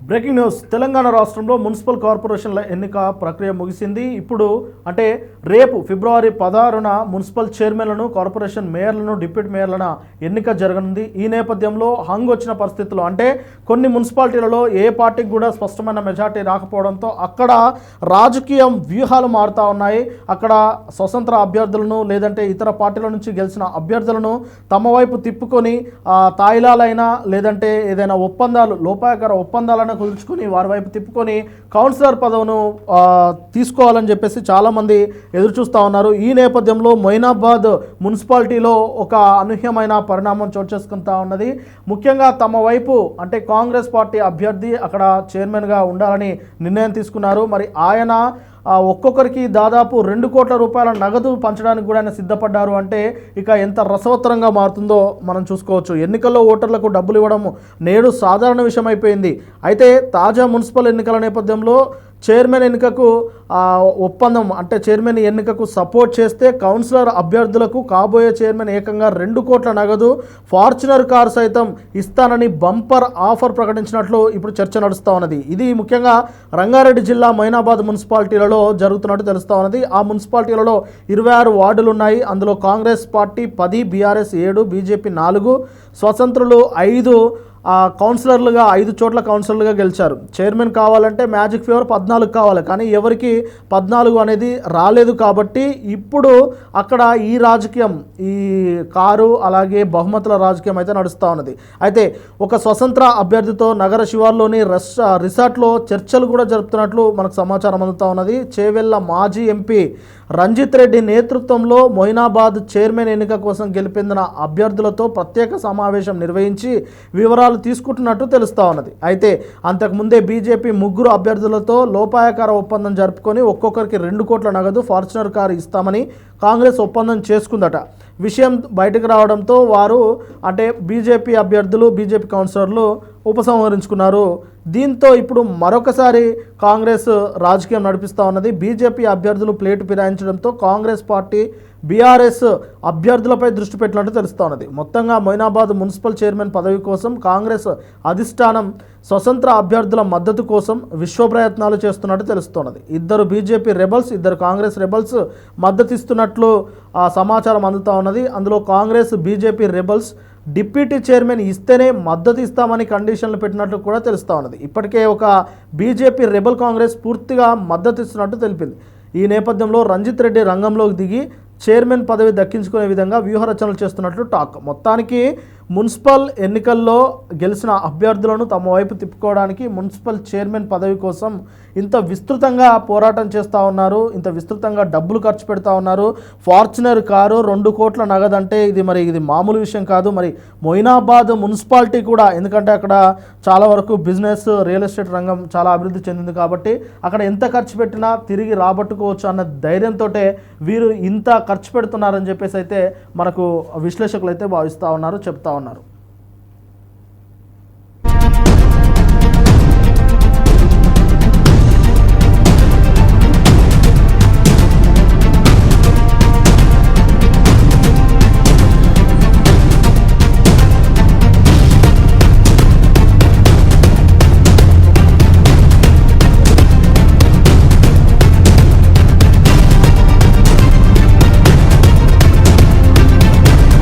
Breaking news. Telangana రాష్ట్రంలో municipal కార్పొరేషన్ల ఎన్నిక ప్రక్రియ ముగిసింది. ఇప్పుడు అంటే రేపు ఫిబ్రవరి 16న మున్సిపల్ చైర్మన్లను, కార్పొరేషన్ మేయర్లను, డిప్యూటీ మేయర్ల ఎన్నిక జరగనుంది. ఈ నేపథ్యంలో హంగ్ వచ్చిన పరిస్థితుల్లో అంటే కొన్ని మున్సిపాలిటీలలో ఏ పార్టీకి కూడా స్పష్టమైన మెజార్టీ రాకపోవడంతో అక్కడ రాజకీయం వ్యూహాలు మారుతూ ఉన్నాయి. అక్కడ స్వతంత్ర అభ్యర్థులను లేదంటే ఇతర పార్టీల నుంచి గెలిచిన అభ్యర్థులను తమ వైపు తిప్పుకొని తాయిలాలైనా లేదంటే ఏదైనా ఒప్పందాలు, లోపాయకర ఒప్పందాలను కుదుర్చుకొని వారి వైపు తిప్పుకొని కౌన్సిలర్ పదవును తీసుకోవాలని చెప్పేసి చాలామంది ఎదురు చూస్తూ ఉన్నారు. ఈ నేపథ్యంలో మొయినాబాద్ మున్సిపాలిటీలో ఒక అనూహ్యమైన పరిణామం చోటు చేసుకుంటా ఉన్నది. ముఖ్యంగా తమ వైపు అంటే కాంగ్రెస్ పార్టీ అభ్యర్థి అక్కడ చైర్మన్గా ఉండాలని నిర్ణయం తీసుకున్నారు. మరి ఆయన ఒక్కొక్కరికి దాదాపు 2 కోట్ల రూపాయల నగదు పంచడానికి కూడా ఆయన సిద్ధపడ్డారు. అంటే ఇక ఎంత రసవత్తరంగా మారుతుందో మనం చూసుకోవచ్చు. ఎన్నికల్లో ఓటర్లకు డబ్బులు ఇవ్వడం నేడు సాధారణ విషయం అయిపోయింది. అయితే తాజా మున్సిపల్ ఎన్నికల నేపథ్యంలో చైర్మన్ ఎన్నికకు ఒప్పందం అంటే చైర్మన్ ఎన్నికకు సపోర్ట్ చేస్తే కౌన్సిలర్ అభ్యర్థులకు కాబోయే చైర్మన్ ఏకంగా 2 కోట్ల నగదు, ఫార్చునర్ కారు సైతం ఇస్తానని బంపర్ ఆఫర్ ప్రకటించినట్లు ఇప్పుడు చర్చ నడుస్తూ ఉన్నది. ఇది ముఖ్యంగా రంగారెడ్డి జిల్లా మొయినాబాద్ మున్సిపాలిటీలలో జరుగుతున్నట్టు తెలుస్తూ ఉన్నది. ఆ మున్సిపాలిటీలలో 26 వార్డులు ఉన్నాయి. అందులో కాంగ్రెస్ పార్టీ 10, బీఆర్ఎస్ 7, బీజేపీ 4, స్వతంత్రులు 5 కౌన్సిలర్లుగా 5 చోట్ల కౌన్సిలర్లుగా గెలిచారు. చైర్మన్ కావాలంటే మ్యాజిక్ ఫేవర్ 14 కావాలి, కానీ ఎవరికి 14 అనేది రాలేదు. కాబట్టి ఇప్పుడు అక్కడ ఈ రాజకీయం, ఈ కారు అలాగే బహుమతుల రాజకీయం అయితే నడుస్తూ ఉన్నది. అయితే ఒక స్వతంత్ర అభ్యర్థితో నగర శివార్లోని రిసార్ట్లో చర్చలు కూడా జరుపుతున్నట్లు మనకు సమాచారం అందుతూ ఉన్నది. చేవెళ్ల మాజీ ఎంపీ రంజిత్ రెడ్డి నేతృత్వంలో మొయినాబాద్ చైర్మన్ ఎన్నిక కోసం గెలిపొందిన అభ్యర్థులతో ప్రత్యేక సమావేశం నిర్వహించి వివరాలు తీసుకుంటున్నట్టు తెలుస్తూ ఉన్నది. అయితే అంతకుముందే బీజేపీ 3 అభ్యర్థులతో లోపాయకార ఒప్పందం జరుపుకొని ఒక్కొక్కరికి 2 కోట్ల నగదు, ఫార్చునర్ కారు ఇస్తామని కాంగ్రెస్ ఒప్పందం చేసుకుందట. విషయం బయటకు రావడంతో వారు అంటే బీజేపీ అభ్యర్థులు, బీజేపీ కౌన్సిలర్లు ఉపసంహరించుకున్నారు. దీంతో ఇప్పుడు మరొకసారి కాంగ్రెస్ రాజకీయం నడిపిస్తూ ఉన్నది. బీజేపీ అభ్యర్థులు ప్లేటు ఫిరాయించడంతో కాంగ్రెస్ పార్టీ బీఆర్ఎస్ అభ్యర్థులపై దృష్టి పెట్టినట్టు తెలుస్తూ ఉన్నది. మొత్తంగా మొయినాబాద్ మున్సిపల్ చైర్మన్ పదవి కోసం కాంగ్రెస్ అధిష్టానం స్వతంత్ర అభ్యర్థుల మద్దతు కోసం విశ్వ ప్రయత్నాలు చేస్తున్నట్టు తెలుస్తున్నది. 2 బీజేపీ రెబల్స్, 2 కాంగ్రెస్ రెబల్స్ మద్దతు ఇస్తున్నట్లు సమాచారం అందుతూ ఉన్నది. అందులో Congress, BJP rebels deputy chairman ఇస్తేనే మద్దతు ఇస్తామని కండిషన్లు పెట్టినట్లు కూడా తెలుస్తూ ఉన్నది. ఇప్పటికే ఒక బీజేపీ రెబల్ కాంగ్రెస్ పూర్తిగా మద్దతు ఇస్తున్నట్టు తెలిపింది. ఈ నేపథ్యంలో రంజిత్ రెడ్డి రంగంలోకి దిగి చైర్మన్ పదవి దక్కించుకునే విధంగా వ్యూహరచనలు చేస్తున్నట్లు టాక్. మొత్తానికి మున్సిపల్ ఎన్నికల్లో గెలిచిన అభ్యర్థులను తమ వైపు తిప్పుకోవడానికి మున్సిపల్ చైర్మన్ పదవి కోసం ఇంత విస్తృతంగా పోరాటం చేస్తూ ఉన్నారు, ఇంత విస్తృతంగా డబ్బులు ఖర్చు పెడతా ఉన్నారు. ఫార్చునర్ కారు, 2 కోట్ల నగదు అంటే ఇది మామూలు విషయం కాదు. మరి మొయినాబాద్ మున్సిపాలిటీ కూడా, ఎందుకంటే అక్కడ చాలా వరకు బిజినెస్, రియల్ ఎస్టేట్ రంగం చాలా అభివృద్ధి చెందింది కాబట్టి అక్కడ ఎంత ఖర్చు పెట్టినా తిరిగి రాబట్టుకోవచ్చు అన్న ధైర్యంతో వీరు ఇంత ఖర్చు పెడుతున్నారని చెప్పేసి అయితే మనకు విశ్లేషకులు అయితే భావిస్తూ ఉన్నారు, చెప్తా ఉన్నారు.